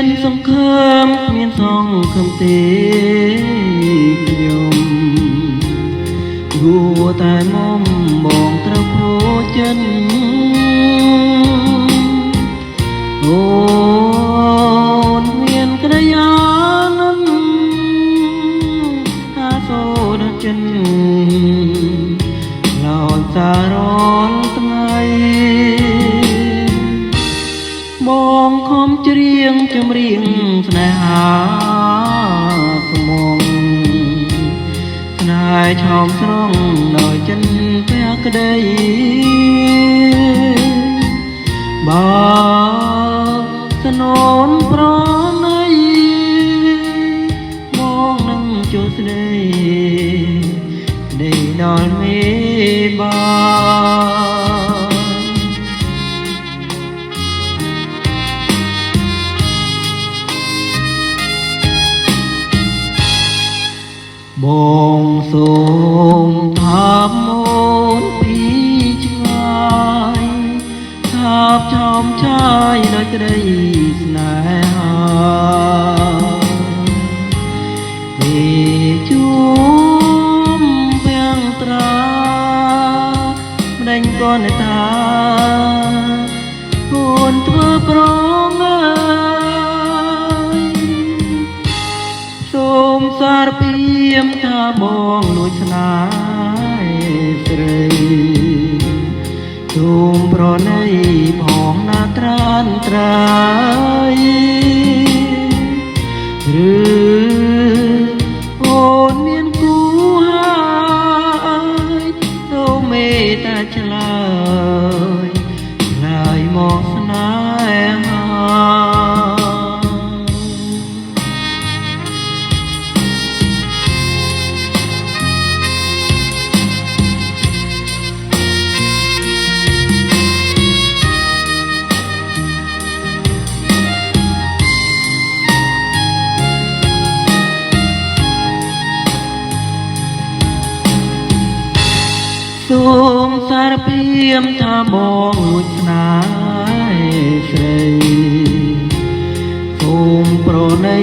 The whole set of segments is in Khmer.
នសង្ឃឹមគ្មានសង្ឃឹមទេខ្ញុំគួរតែមុំបងត្រូវខូចចិត្តអូនមានក្តីអាណិតថាសូនចិនឡោនសារលថ្ងៃបងខំច្រៀងចម្រៀងស្នេហាស្មងស្នេហ៍ឆោមស្រងដោយចិនព្រះក្តីបើស្នូនប្រណីបងនឹងចូលស្ដីដីដល់មេបាបងសូមថាមុនពីឆ្ងាយថាបឆោមឆាយដោយក្តីស្នេហាពេលជួបពាំងត្រាម្ដេចក៏នៅថាអូនធ្វើប្រងើយសូមសារពីមថាបងលួចស្នេហ៍ស្រីសូមប្រណីផងណាត្រានត្រាយឬអូនមានគូហើយសូមមេត្តាឆ្លើយឆ្លើយមកស្នេហាសូមសារពីមថាបងលួចស្នេហ៍ស្រីសូមប្រណី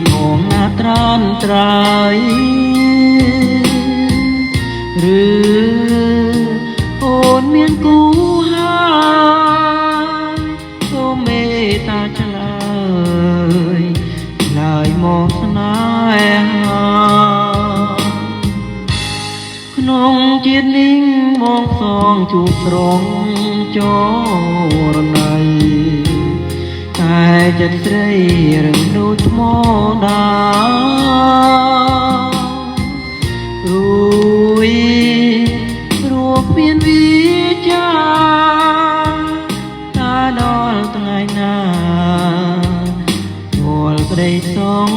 ផងណាត្រានត្រាយឬអូនមានគូហើយសូមមេត្តាឆ្លើយឆ្លើយមកស្នេហាក្នុងជាតិនេះមកសងជួបត្រង់ចរណៃតែចិត្តស្រីរឹងដូចថ្មដារួយរួគ្មានវិចាតាដល់ថ្ងៃណាវល់ក្តីសង